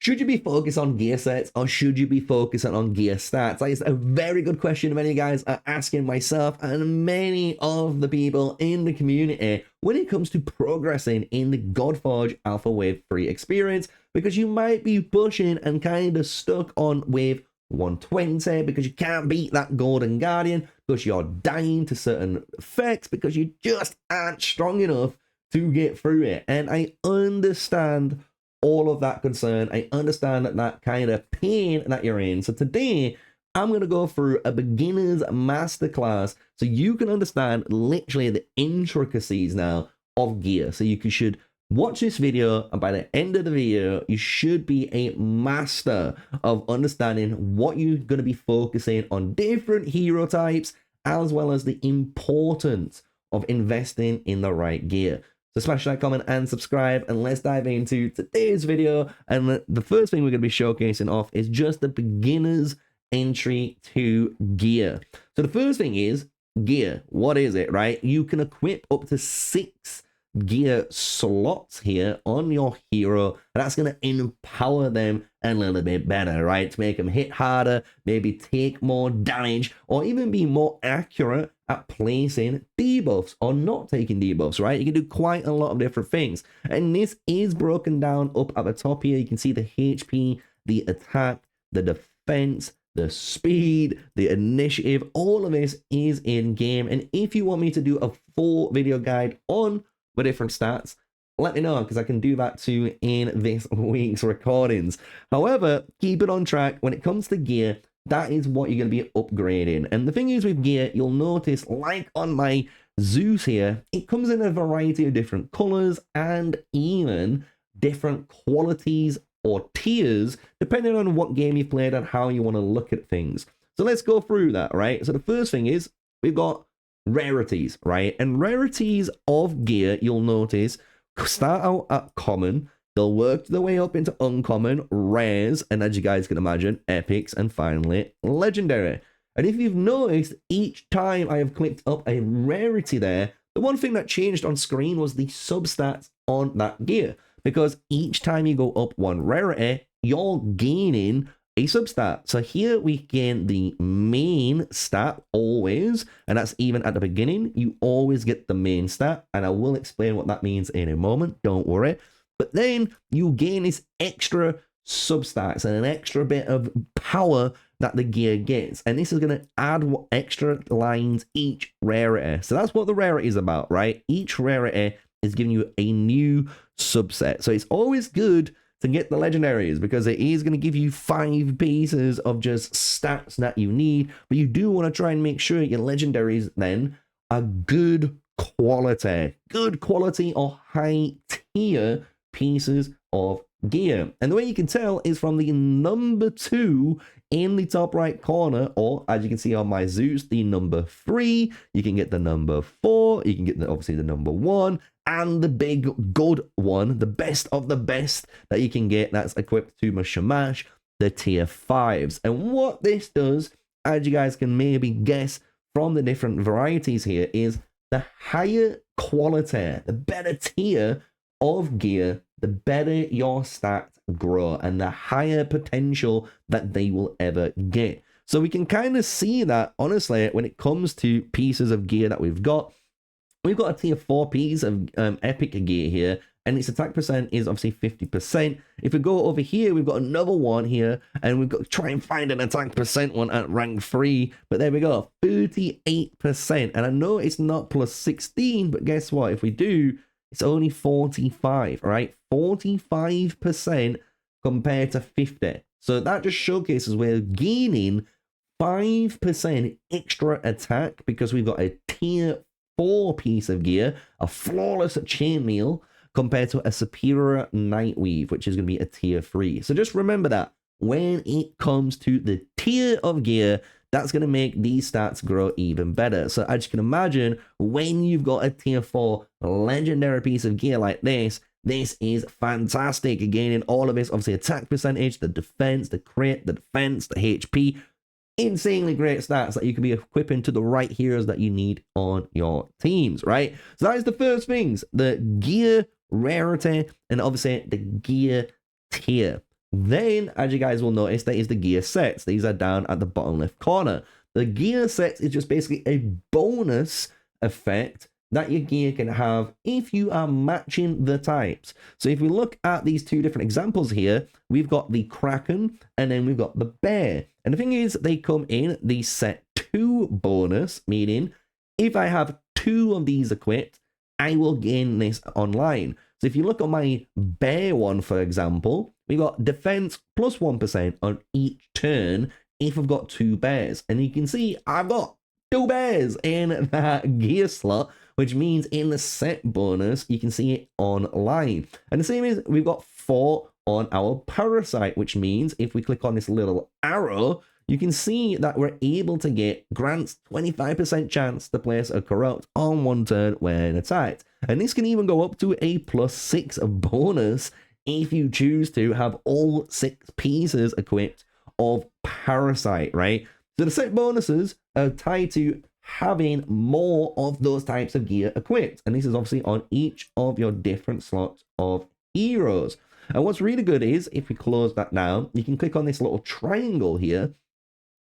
Should you be focused on gear sets or should you be focusing on gear stats? That is a very good question many guys are asking myself and many of the people in the community when it comes to progressing in the Godforge Alpha Wave 3 experience, because you might be pushing and kind of stuck on wave 120 because you can't beat that Golden Guardian, because you're dying to certain effects, because you just aren't strong enough to get through it. And I understand all of that concern. I understand that kind of pain that you're in. So today, I'm going to go through a beginner's masterclass so you can understand literally the intricacies now of gear. So you should watch this video, and by the end of the video, you should be a master of understanding what you're going to be focusing on different hero types, as well as the importance of investing in the right gear. So smash that comment and subscribe, and let's dive into today's video. And the first thing we're going to be showcasing off is just the beginner's entry to gear. So the first thing is gear. What is it, right? You can equip up to 6 gear slots here on your hero, and that's going to empower them a little bit better, right? To make them hit harder, maybe take more damage, or even be more accurate at placing debuffs or not taking debuffs, right? You can do quite a lot of different things, and this is broken down up at the top here. You can see the HP, the attack, the defense, the speed, the initiative. All of this is in game, and if you want me to do a full video guide on the different stats, let me know, because I can do that too in this week's recordings. However, keep it on track when it comes to gear. That is what you're going to be upgrading. And the thing is with gear, you'll notice, like on my Zeus here, it comes in a variety of different colors and even different qualities or tiers, depending on what game you played and how you want to look at things. So let's go through that, right? So the first thing is we've got rarities, right? And rarities of gear, you'll notice, start out at common. They'll work their way up into uncommon, rares, and as you guys can imagine, epics, and finally, legendary. And if you've noticed, each time I have clicked up a rarity there, the one thing that changed on screen was the substats on that gear. Because each time you go up one rarity, you're gaining a substat. So here we gain the main stat always, and that's even at the beginning. You always get the main stat, and I will explain what that means in a moment, don't worry. But then you gain this extra substats and an extra bit of power that the gear gets, and this is going to add extra lines each rarity. So that's what the rarity is about, right? Each rarity is giving you a new subset. So it's always good to get the legendaries, because it is going to give you 5 pieces of just stats that you need, but you do want to try and make sure your legendaries then are good quality or high tier pieces of gear. And the way you can tell is from the number 2 in the top right corner, or as you can see on my Zeus, the number 3. You can get the number 4, you can get obviously the number 1, and the big good one, the best of the best that you can get, that's equipped to my Shamash, the tier 5s. And what this does, as you guys can maybe guess from the different varieties here, is the higher quality, the better tier of gear, the better your stats grow and the higher potential that they will ever get. So we can kind of see that, honestly, when it comes to pieces of gear that we've got a tier 4 piece of epic gear here, and its attack percent is obviously 50%. If we go over here, we've got another one here, and we've got to try and find an attack percent one at rank 3, but there we go, 38%. And I know it's not plus 16, but guess what? If we do, it's only 45, right? 45% compared to 50. So that just showcases we're gaining 5% extra attack because we've got a tier 4 piece of gear, a flawless chainmail, compared to a superior nightweave, which is going to be a tier 3. So just remember that when it comes to the tier of gear, that's going to make these stats grow even better. So as you can imagine, when you've got a tier 4 legendary piece of gear like this is fantastic. Gaining all of this, obviously attack percentage, the defense, the crit, the defense, the HP. Insanely great stats that you can be equipping to the right heroes that you need on your teams, right? So that is the first things, the gear rarity and obviously the gear tier. Then, as you guys will notice, there is the gear sets. These are down at the bottom left corner. The gear sets is just basically a bonus effect that your gear can have if you are matching the types. So if we look at these two different examples here, we've got the Kraken and then we've got the Bear. And the thing is, they come in the set 2 bonus, meaning if I have 2 of these equipped, I will gain this online. So if you look at my Bear one, for example, we got defense plus 1% on each turn if I've got 2 bears. And you can see I've got 2 bears in that gear slot, which means in the set bonus, you can see it online. And the same is we've got 4 on our Parasite, which means if we click on this little arrow, you can see that we're able to get grants 25% chance to place a corrupt on 1 turn when attacked. And this can even go up to a +6 bonus if you choose to have all 6 pieces equipped of Parasite, right? So the set bonuses are tied to having more of those types of gear equipped. And this is obviously on each of your different slots of heroes. And what's really good is if we close that down, you can click on this little triangle here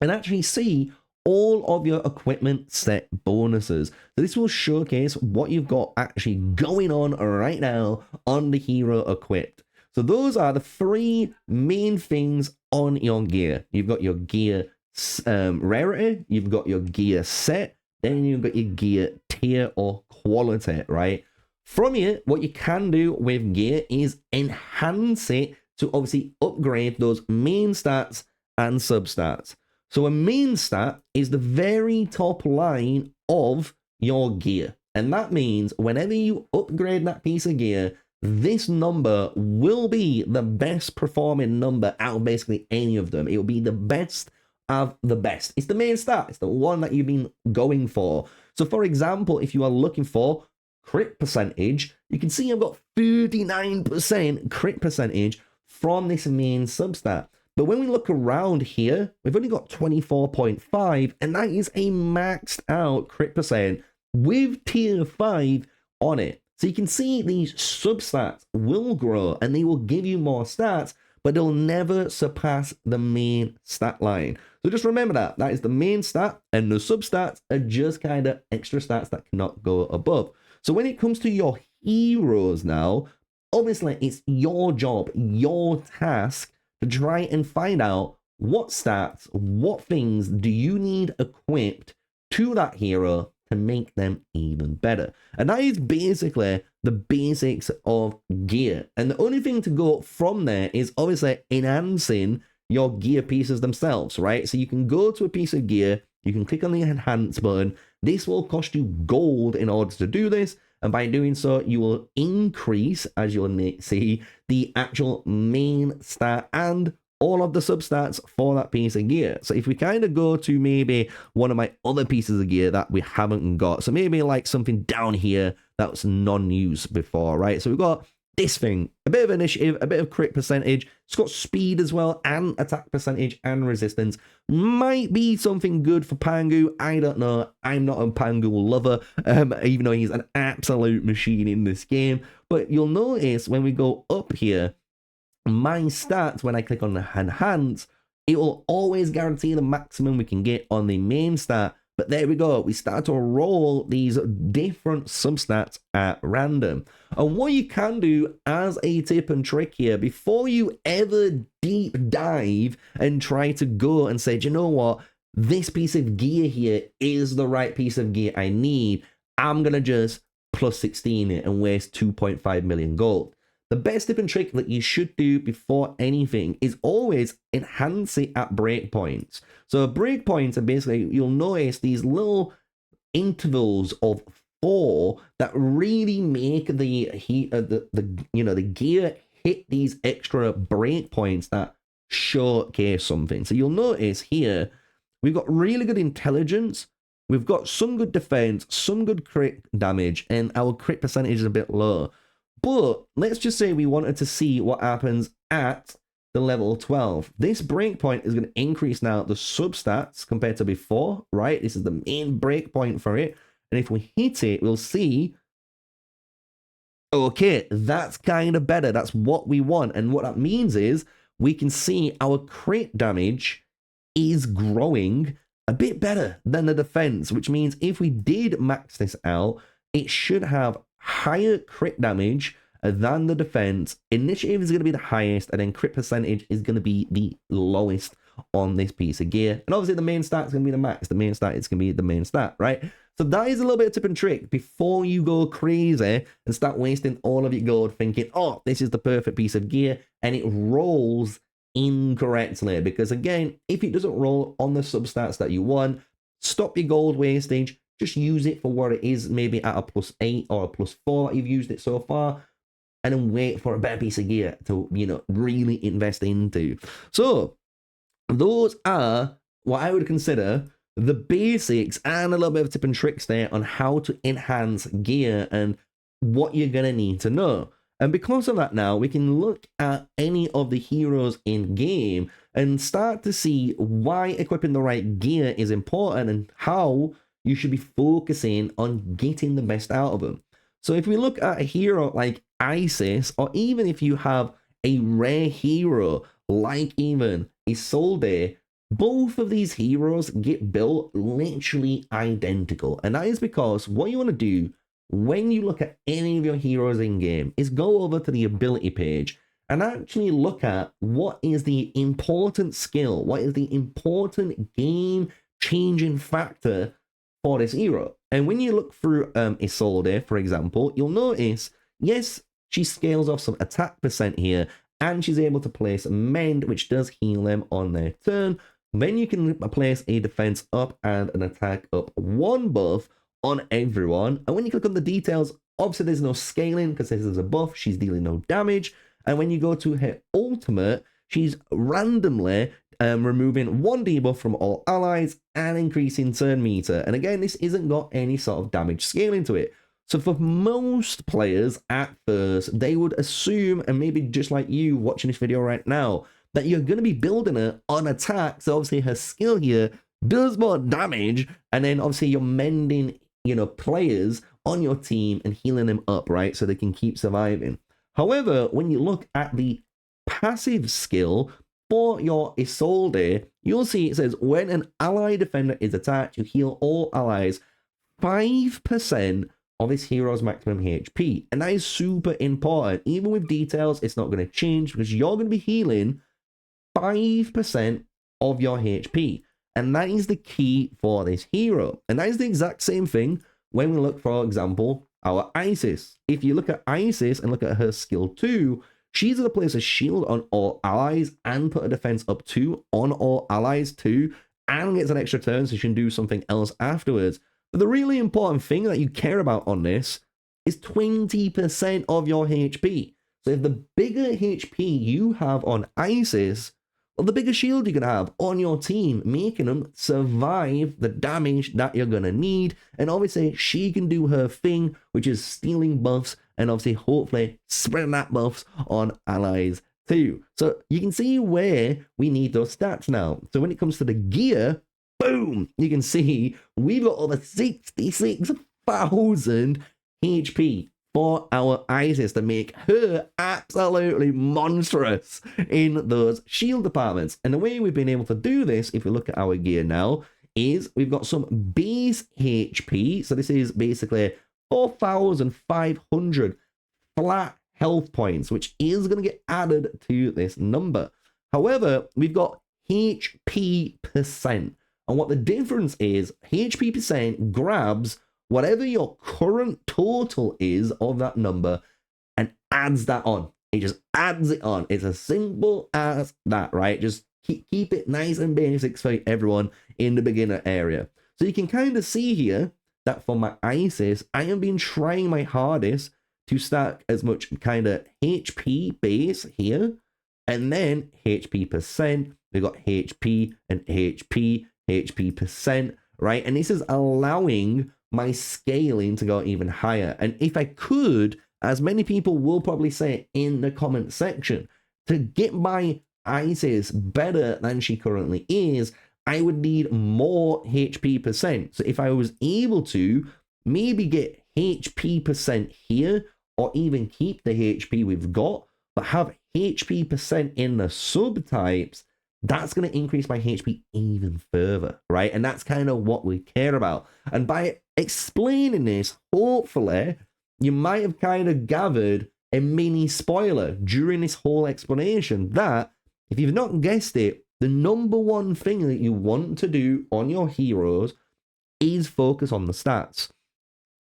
and actually see all of your equipment set bonuses. So this will showcase what you've got actually going on right now on the hero equipped. So those are the 3 main things on your gear. You've got your gear rarity, you've got your gear set, then you've got your gear tier or quality, right? From here, what you can do with gear is enhance it to obviously upgrade those main stats and substats. So a main stat is the very top line of your gear. And that means whenever you upgrade that piece of gear, this number will be the best performing number out of basically any of them. It will be the best of the best. It's the main stat. It's the one that you've been going for. So for example, if you are looking for crit percentage, you can see I've got 39% crit percentage from this main substat. But when we look around here, we've only got 24.5, and that is a maxed out crit percent with tier 5 on it. So you can see these substats will grow and they will give you more stats, but they'll never surpass the main stat line. So just remember that. That is the main stat, and the substats are just kind of extra stats that cannot go above. So when it comes to your heroes now, obviously it's your job, your task, to try and find out what stats, what things do you need equipped to that hero to make them even better. And that is basically the basics of gear. And the only thing to go from there is obviously enhancing your gear pieces themselves, right? So you can go to a piece of gear, you can click on the enhance button. This will cost you gold in order to do this. And by doing so, you will increase, as you'll see, the actual main stat and all of the substats for that piece of gear. So if we kind of go to maybe one of my other pieces of gear that we haven't got, so maybe like something down here that's non-used before, right? So we've got this thing, a bit of initiative, a bit of crit percentage. It's got speed as well, and attack percentage and resistance. Might be something good for Pangu. I don't know. I'm not a Pangu lover, even though he's an absolute machine in this game. But you'll notice when we go up here, my stats, when I click on the enhance, it will always guarantee the maximum we can get on the main stat. But there we go. We start to roll these different substats at random. And what you can do as a tip and trick here, before you ever deep dive and try to go and say, do you know what? This piece of gear here is the right piece of gear I need. I'm going to just plus 16 it and waste 2.5 million gold. The best tip and trick that you should do before anything is always enhance it at breakpoints. So breakpoints are basically, you'll notice these little intervals of 4 that really make the gear hit these extra breakpoints that showcase something. So you'll notice here, we've got really good intelligence, we've got some good defense, some good crit damage, and our crit percentage is a bit low. But let's just say we wanted to see what happens at the level 12. This breakpoint is going to increase now the substats compared to before, right? This is the main breakpoint for it. And if we hit it, we'll see, okay, that's kind of better. That's what we want. And what that means is we can see our crit damage is growing a bit better than the defense, which means if we did max this out, it should have higher crit damage than the defense. Initiative is going to be the highest, and then crit percentage is going to be the lowest on this piece of gear. And obviously the main stat is going to be the max. The main stat is going to be the main stat, right? So that is a little bit of tip and trick before you go crazy and start wasting all of your gold thinking, oh, this is the perfect piece of gear, and it rolls incorrectly. Because again, if it doesn't roll on the substats that you want, stop your gold wastage. Just use it for what it is, maybe at a +8 or a +4 that you've used it so far, and then wait for a better piece of gear to, you know, really invest into. So those are what I would consider the basics and a little bit of tip and tricks there on how to enhance gear and what you're going to need to know. And because of that now, we can look at any of the heroes in game and start to see why equipping the right gear is important and how you should be focusing on getting the best out of them. So if we look at a hero like Isis, or even if you have a rare hero like even Isolde, both of these heroes get built literally identical. And that is because what you want to do when you look at any of your heroes in game is go over to the ability page and actually look at what is the important skill, what is the important game changing factor for this hero. And when you look through Isolde, for example, you'll notice, yes, she scales off some attack % here, and she's able to place Mend, which does heal them on their turn. Then you can place a defense up and an attack up 1 buff on everyone. And when you click on the details, obviously there's no scaling because this is a buff. She's dealing no damage. And when you go to her ultimate, she's randomly removing 1 debuff from all allies and increasing turn meter. And again, this isn't got any sort of damage scaling to it. So for most players at first, they would assume, and maybe just like you watching this video right now, that you're going to be building her on attack. So obviously her skill here does more damage. And then obviously you're mending, you know, players on your team and healing them up, right? So they can keep surviving. However, when you look at the passive skill for your Isolde, you'll see it says when an ally defender is attacked, you heal all allies 5% of this hero's maximum HP. And that is super important. Even with details, it's not going to change because you're going to be healing 5% of your HP. And that is the key for this hero. And that is the exact same thing when we look, for example, our Isis. If you look at Isis and look at her skill 2, she's going to place a shield on all allies and put a defense up 2 on all allies too, and gets an extra turn so she can do something else afterwards. But the really important thing that you care about on this is 20% of your HP. So if the bigger HP you have on Isis, well, the bigger shield you're going to have on your team, making them survive the damage that you're going to need. And obviously, she can do her thing, which is stealing buffs, and obviously, hopefully, spreading that buffs on allies too. So you can see where we need those stats now. So when it comes to the gear, boom, you can see we've got over 66,000 HP for our Isis to make her absolutely monstrous in those shield departments. And the way we've been able to do this, if we look at our gear now, is we've got some base HP. So this is basically 4,500 flat health points, which is going to get added to this number. However, we've got HP %. And what the difference is, HP % grabs whatever your current total is of that number and adds that on. It just adds it on. It's as simple as that, right? Just keep it nice and basic for everyone in the beginner area. So you can kind of see here that for my Isis, I have been trying my hardest to stack as much kind of HP base here, and then HP %. We've got HP and HP %, right? And this is allowing my scaling to go even higher. And if I could, as many people will probably say in the comment section, to get my Isis better than she currently is, I would need more HP %. So if I was able to maybe get HP % here, or even keep the HP we've got, but have HP percent in the subtypes, that's going to increase my HP even further, right? And that's kind of what we care about. And by explaining this, hopefully, you might have kind of gathered a mini spoiler during this whole explanation that, if you've not guessed it, the number one thing that you want to do on your heroes is focus on the stats.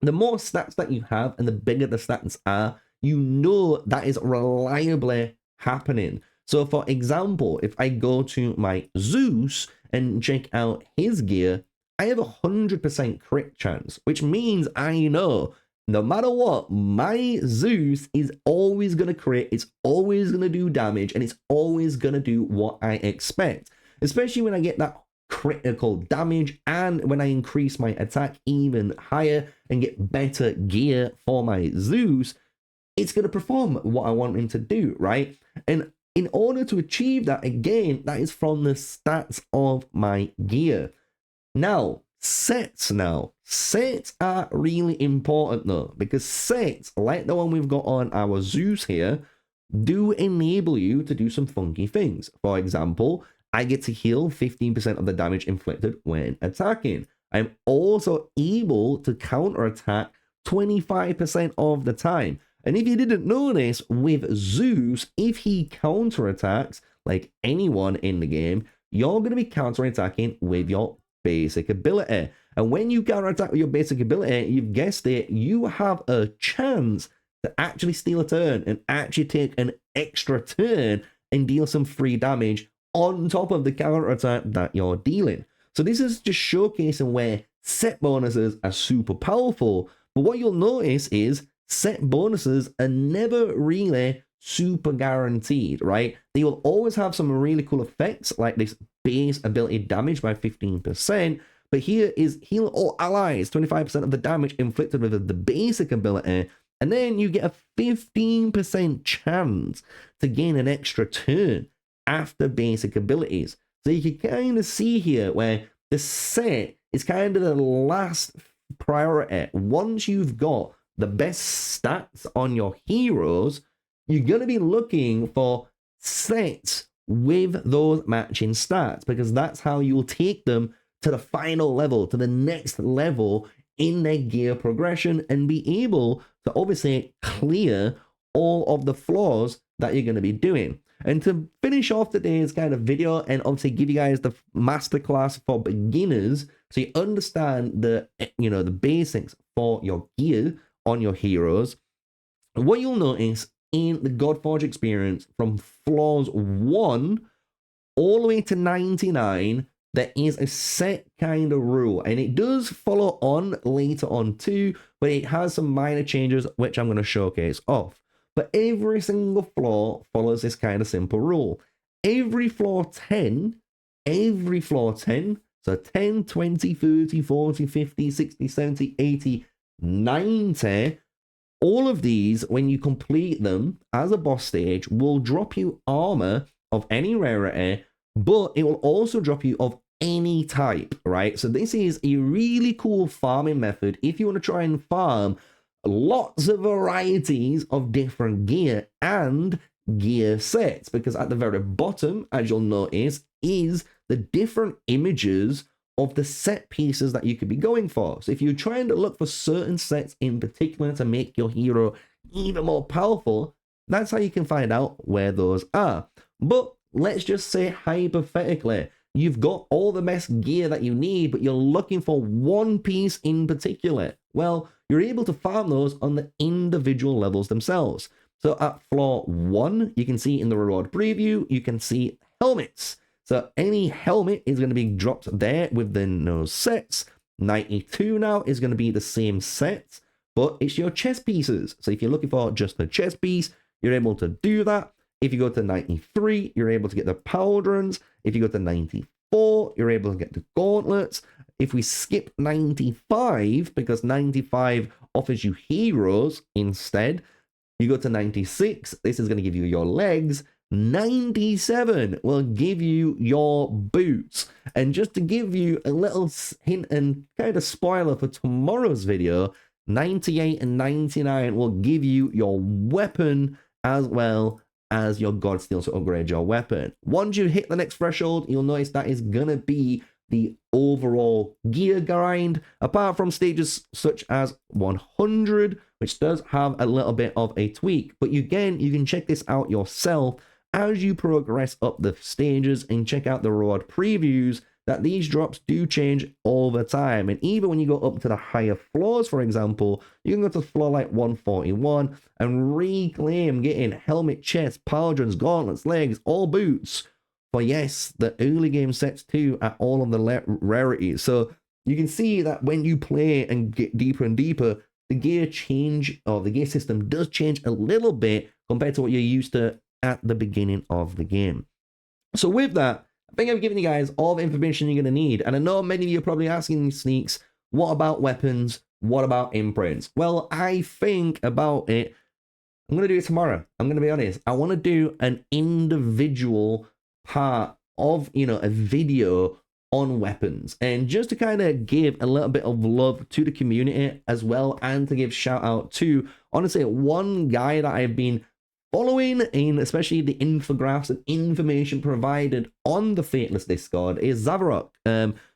The more stats that you have and the bigger the stats are, you know that is reliably happening. So for example, if I go to my Zeus and check out his gear, I have 100% crit chance, which means I know no matter what, my Zeus is always going to crit, it's always going to do damage, and it's always going to do what I expect. Especially when I get that critical damage and when I increase my attack even higher and get better gear for my Zeus, it's going to perform what I want him to do, right? And in order to achieve that, again, that is from the stats of my gear. Now, sets are really important though, because sets, like the one we've got on our Zeus here, do enable you to do some funky things. For example, I get to heal 15% of the damage inflicted when attacking. I'm also able to counterattack 25% of the time. And if you didn't know this, with Zeus, if he counterattacks, like anyone in the game, you're going to be counterattacking with your basic ability. And when you counterattack with your basic ability, you've guessed it, you have a chance to actually steal a turn and actually take an extra turn and deal some free damage on top of the counterattack that you're dealing. So this is just showcasing where set bonuses are super powerful. But what you'll notice is set bonuses are never really super guaranteed, right? They will always have some really cool effects like this base ability damage by 15%, but here is heal all allies 25% of the damage inflicted with the basic ability, and then you get a 15% chance to gain an extra turn after basic abilities. So you can kind of see here where the set is kind of the last priority. Once you've got the best stats on your heroes, you're going to be looking for sets with those matching stats, because that's how you will take them to the final level, to the next level in their gear progression, and be able to obviously clear all of the flaws that you're going to be doing. And to finish off today's kind of video and obviously give you guys the masterclass for beginners, so you understand the, the basics for your gear on your heroes, what you'll notice in the Godforge experience from flaws 1 all the way to 99, there is a set kind of rule, and it does follow on later on too, but it has some minor changes which I'm going to showcase off. But every single flaw follows this kind of simple rule. Every flaw 10, so 10, 20, 30, 40, 50, 60, 70, 80, 90, all of these, when you complete them as a boss stage, will drop you armor of any rarity, but it will also drop you of any type, right? So this is a really cool farming method if you want to try and farm lots of varieties of different gear and gear sets, because at the very bottom, as you'll notice, is the different images of the set pieces that you could be going for. So if you're trying to look for certain sets in particular to make your hero even more powerful, that's how you can find out where those are. But let's just say hypothetically, you've got all the best gear that you need, but you're looking for one piece in particular. Well, you're able to farm those on the individual levels themselves. So at floor 1, you can see in the reward preview, you can see helmets. So any helmet is going to be dropped there within those sets. 92 now is going to be the same set, but it's your chest pieces. So if you're looking for just the chest piece, you're able to do that. If you go to 93, you're able to get the pauldrons. If you go to 94, you're able to get the gauntlets. If we skip 95, because 95 offers you heroes instead, you go to 96, this is going to give you your legs. 97 will give you your boots. And just to give you a little hint and kind of spoiler for tomorrow's video, 98 and 99 will give you your weapon as well as your god steal to upgrade your weapon. Once you hit the next threshold, you'll notice that is gonna be the overall gear grind, apart from stages such as 100, which does have a little bit of a tweak. But again, you can check this out yourself as you progress up the stages and check out the reward previews, that these drops do change over time. And even when you go up to the higher floors, for example, you can go to floor like 141 and reclaim getting helmet, chest, pauldrons, gauntlets, legs, all boots. But yes, the early game sets too at all of the rarities. So you can see that when you play and get deeper and deeper, the gear change, or the gear system does change a little bit compared to what you're used to at the beginning of the game. So with that, I think I've given you guys all the information you're going to need. And I know many of you are probably asking Sneaks, what about weapons? What about imprints? Well, I think about it. I'm going to do it tomorrow. I'm going to be honest. I want to do an individual part of, a video on weapons, and just to kind of give a little bit of love to the community as well, and to give shout out to, honestly, one guy that I've been following in, especially the infographics and information provided on the Fateless Discord, is Zavarok.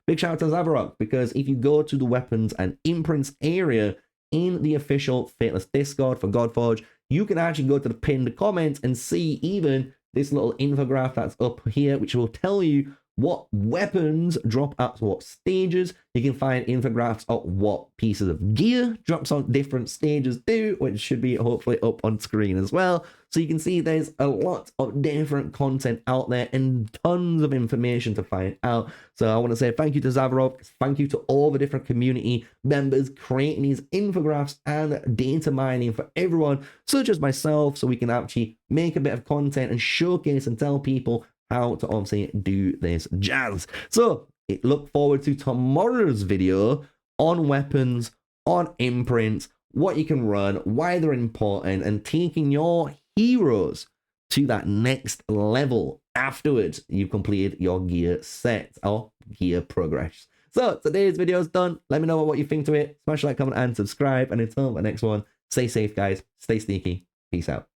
Big shout out to Zavarok, because if you go to the weapons and imprints area in the official Fateless Discord for Godforge, you can actually go to the pinned comments and see even this little infographic that's up here, which will tell you what weapons drop at what stages. You can find infographics of what pieces of gear drops on different stages too, which should be hopefully up on screen as well. So you can see there's a lot of different content out there and tons of information to find out. So I want to say thank you to Zavarov. Thank you to all the different community members creating these infographics and data mining for everyone, such as myself, so we can actually make a bit of content and showcase and tell people how to obviously do this jazz. So look forward to tomorrow's video on weapons, on imprints, what you can run, why they're important, and taking your heroes to that next level afterwards you've completed your gear set or gear progress. So today's video is done. Let me know what you think to it. Smash like, comment, and subscribe. And until the next one, stay safe, guys. Stay sneaky. Peace out.